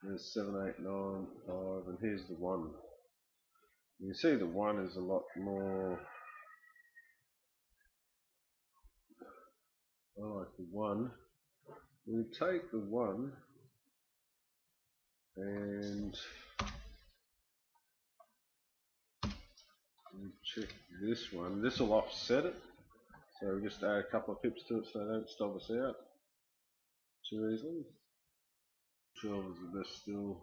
There's 7, 8, 9, 5, and here's the 1. You can see the 1 is a lot more. I like the 1. We take the 1 and we check this one. This will offset it. So we just add a couple of pips to it so they don't stop us out too easily. 12 is the best still.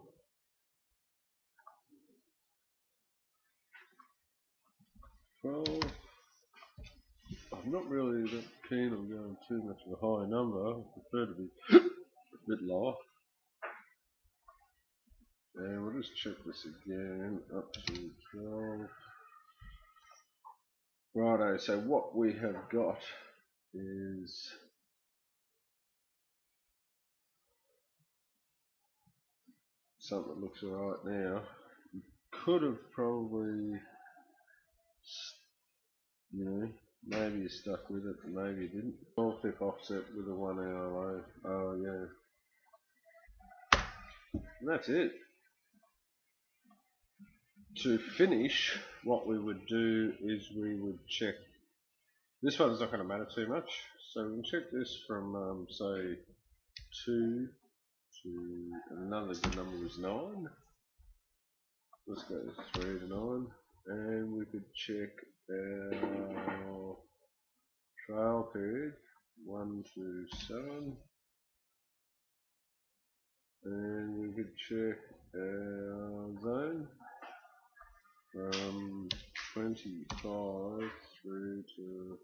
12. I'm not really that keen on going too much of a high number. I prefer to be a bit lower. And we'll just check this again up to 12. Righto, so what we have got is something that looks alright now. You could have probably, you know, maybe you stuck with it, maybe you didn't. 12 pip offset with a 1 hour low. Oh yeah. And that's it. To finish, what we would do is we would check. This one's not going to matter too much, so we can check this from say 2 to another good number is 9. Let's go 3 to 9, and we could check our trail period 1 to 7, and we could check our zone from 25 through to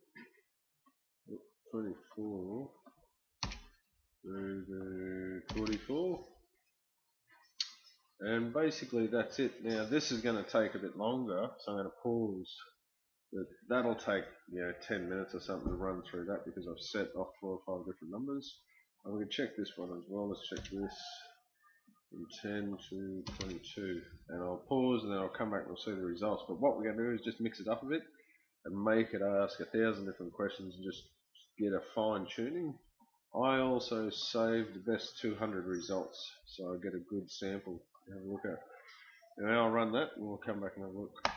24 through to 44, and basically that's it. Now this is going to take a bit longer, so I'm going to pause, but that'll take 10 minutes or something to run through that because I've set off 4 or 5 different numbers. And we can check this one as well. Let's check this from 10 to 22, and I'll pause and then I'll come back and we'll see the results. But what we're going to do is just mix it up a bit and make it ask 1,000 different questions and just get a fine tuning. I also saved the best 200 results, so I get a good sample to have a look at. And I'll run that and we'll come back and have a look.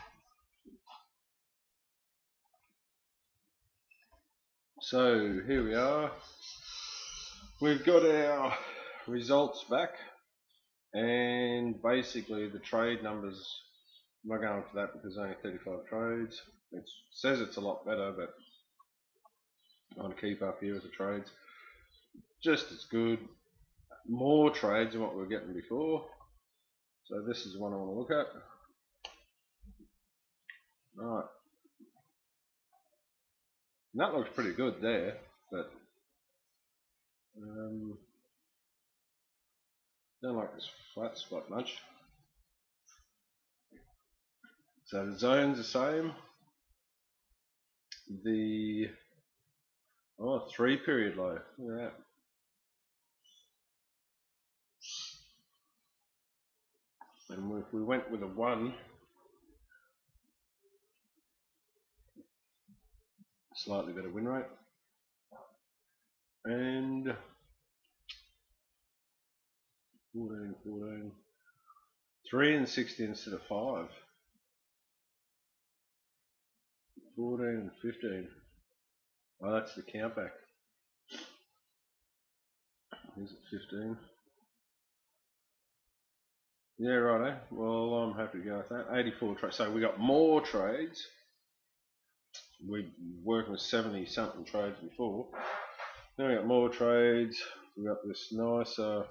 So here we are. We've got our results back, and basically the trade numbers, I'm not going for that because there's only 35 trades. It says it's a lot better, but I want to keep up here with the trades. Just as good, more trades than what we were getting before. So this is the one I want to look at. Right. And that looks pretty good there, but don't like this flat spot much. So the zone's the same. The 3 period low. Look at that. And if we went with a 1, slightly better win rate. And 14, 3 and 60 instead of 5. 14 and 15. Oh, that's the count back. Is it 15? Yeah, righto. Well, I'm happy to go with that. 84 trades. So we got more trades. We worked with 70 something trades before. Now we got more trades. We got this nicer.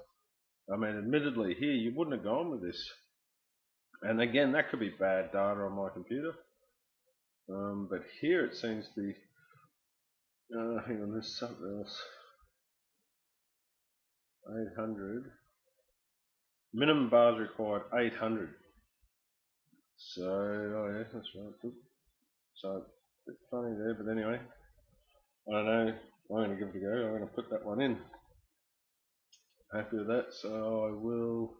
I mean, admittedly, here you wouldn't have gone with this. And again, that could be bad data on my computer. But here it seems to be. Hang on, there's something else. 800. Minimum bars required 800. So, oh yeah, that's right. So, a bit funny there, but anyway. I don't know. I'm going to give it a go. I'm going to put that one in. Happy with that, so I will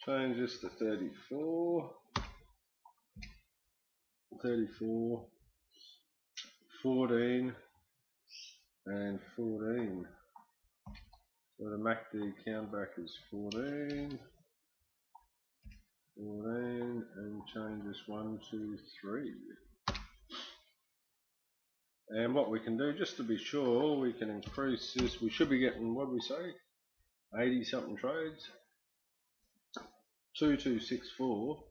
change this to 34. 34. 14. And 14. So the MACD count back is 14. 14 and change this 1, 2, 3. And what we can do, just to be sure, we can increase this. We should be getting, what did we say, 80 something trades. 2264,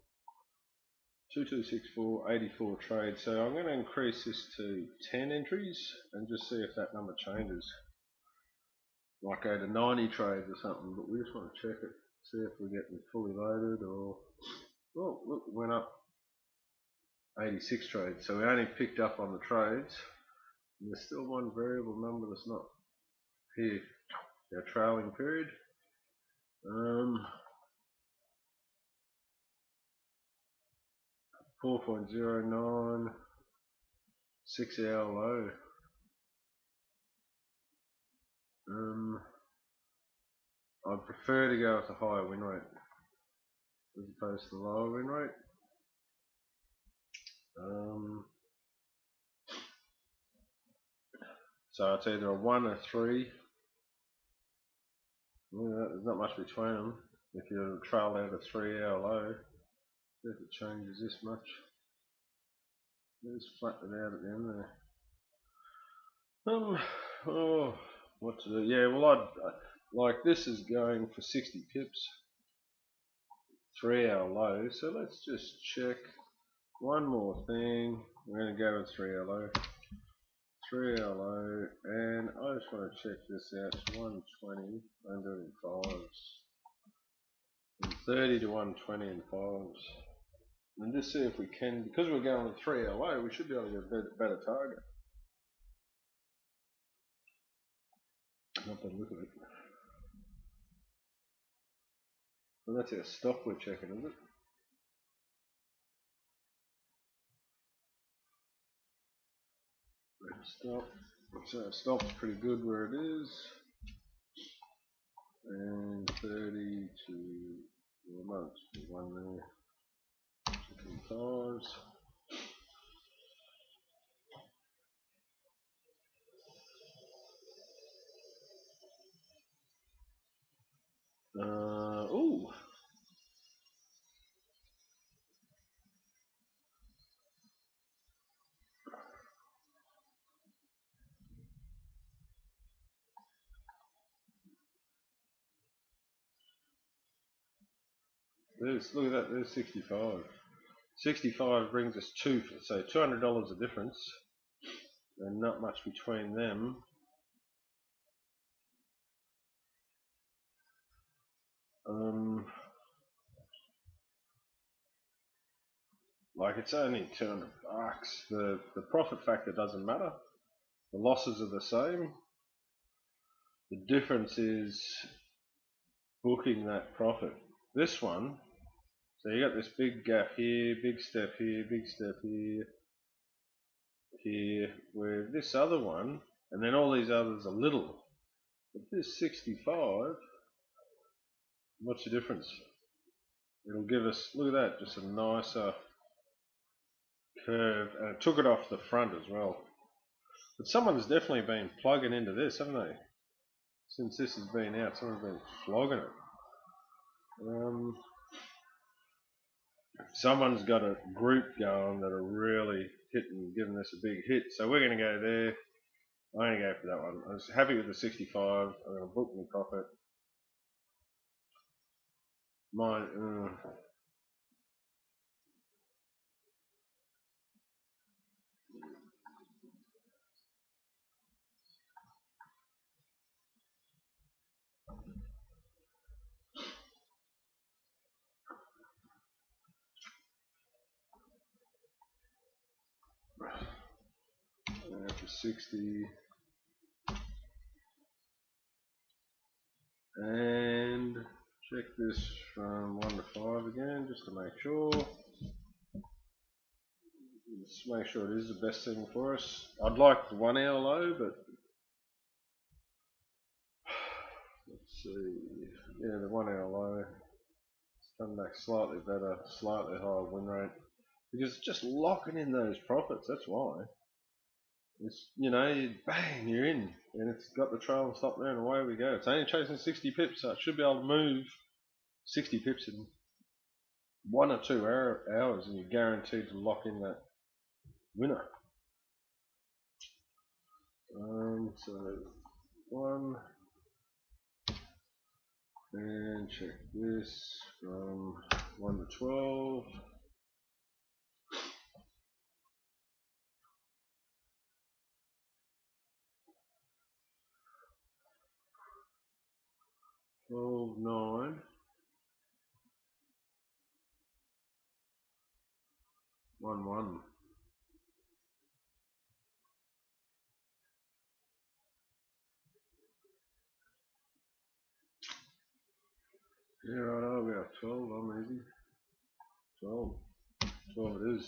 2264, 84 trades. So I'm going to increase this to 10 entries and just see if that number changes. Might go to 90 trades or something, but we just want to check it, see if we're getting fully loaded or, oh look, it went up 86 trades. So we only picked up on the trades. And there's still one variable number that's not here, our trailing period. 4.09, 6 hour low. I'd prefer to go with a higher win rate as opposed to the lower win rate. So it's either a 1 or 3. There's not much between them. If you trail out a 3 hour low, see if it changes this much. Just flatten it out at the end there. Oh, what to do? Yeah, well, I'd like this is going for 60 pips, 3 hour low. So let's just check one more thing. We're going to go with 3 hour low. 3 hour low, and I just want to check this out. It's 120, I'm doing fives, and 30 to 120 in fives, and just see if we can, because we're going with 3 hour low, we should be able to get a better target. Not bad look at it. Well, that's our stop we're checking, is it? Stop. So our stop's pretty good where it is. And 30 to, well, no, it's one there. Checking fives. Ooh. Look at that, there's 65. 65 brings us so $200 a difference, and not much between them. Like it's only $200. The profit factor doesn't matter. The losses are the same. The difference is booking that profit. This one, so you got this big gap here, big step here, big step here, where this other one, and then all these others are little. But this 65, what's the difference? It'll give us, look at that, just a nicer curve, and it took it off the front as well. But someone's definitely been plugging into this, haven't they? Since this has been out, someone's been flogging it. Someone's got a group going that are really giving this a big hit. So we're going to go there. I'm going to go for that one. I was happy with the 65. I'm going to book my profit. Mine. For 60. And check this from 1 to 5 again, just to make sure. Let's make sure it is the best thing for us. I'd like the 1 hour low, but let's see. Yeah, the 1 hour low. It's come back slightly better, slightly higher win rate. Because it's just locking in those profits, that's why. It's, you know, bang, you're in. And it's got the trail and stop there and away we go. It's only chasing 60 pips, so it should be able to move 60 pips in 1 or 2 hours and you're guaranteed to lock in that winner. So 1, and check this from 1 to 12. Twelve, 9, 1, 1. Yeah, right, we have 12, I'm easy. 12 it is.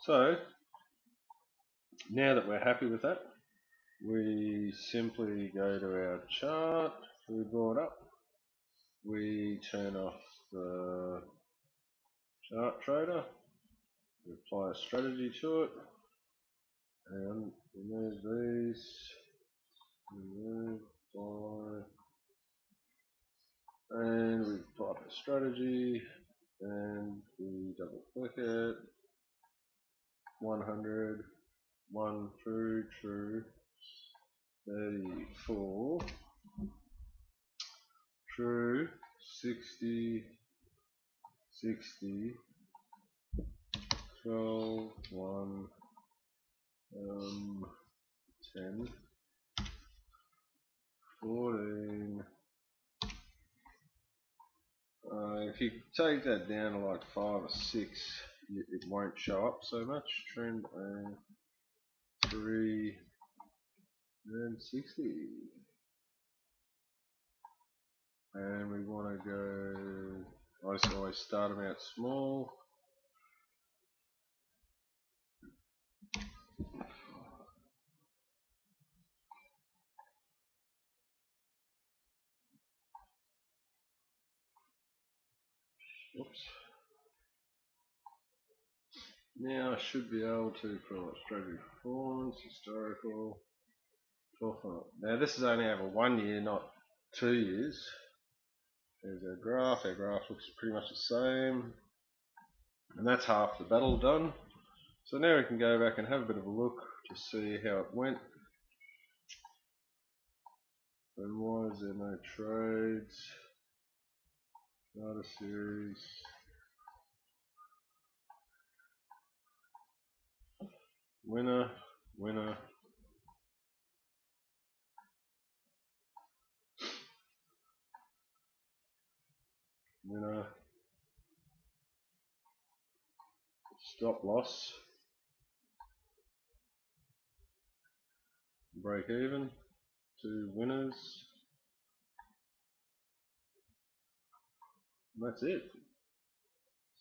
So, now that we're happy with that, we simply go to our chart, we brought up, we turn off the chart trader, we apply a strategy to it, and remove these, remove, apply, and we apply the strategy, and we double click it, 100, 1, true, 34, true, 60, 60, 12, 1, 10, 14. If you take that down to like 5 or 6, it won't show up so much. Trend 3 and 60. And we want to go, I always start them out small. Oops. Now I should be able to put strategy performance, historical, 12 month. Now this is only over 1 year, not 2 years. There's our graph looks pretty much the same. And that's half the battle done. So now we can go back and have a bit of a look to see how it went. And why is there no trades? Data series. Winner, winner. Winner. Stop loss. Break even. 2 winners. And that's it.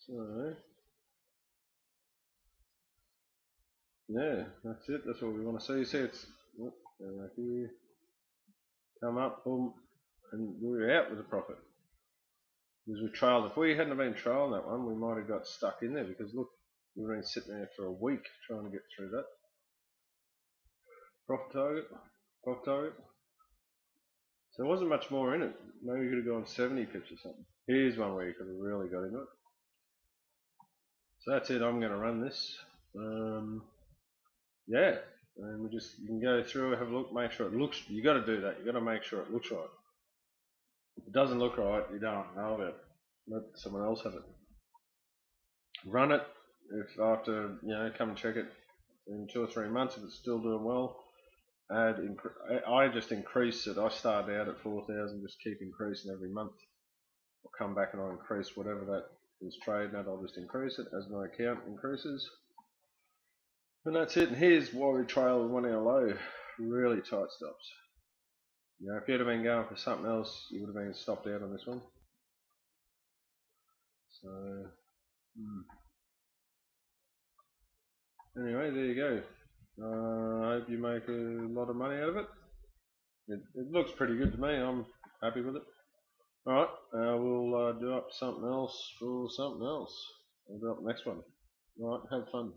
So yeah, that's it. That's what we want to see. You see it's right here. Come up, boom, and we're out with a profit. Because we trailed. If we hadn't been trailing that one, we might have got stuck in there because look, we've been sitting there for a week trying to get through that. Profit target, profit target. So there wasn't much more in it. Maybe you could have gone 70 pips or something. Here's one where you could have really got into it. So that's it. I'm going to run this. Yeah, and we just you can go through, have a look, make sure it looks. You got to do that. You got to make sure it looks right. If it doesn't look right, you don't know about it. Let someone else have it. Run it. If after come and check it in 2 or 3 months, if it's still doing well, I just increase it. I start out at 4,000, just keep increasing every month. I'll come back and I'll increase whatever that is trading at. I'll just increase it as my account increases. And that's it. And here's why we trail with 1 hour low. Really tight stops. If you'd have been going for something else, you would have been stopped out on this one. So anyway, there you go. I hope you make a lot of money out of it. It looks pretty good to me. I'm happy with it. Alright, we'll do up something else for something else. We'll do up the next one. Alright, have fun.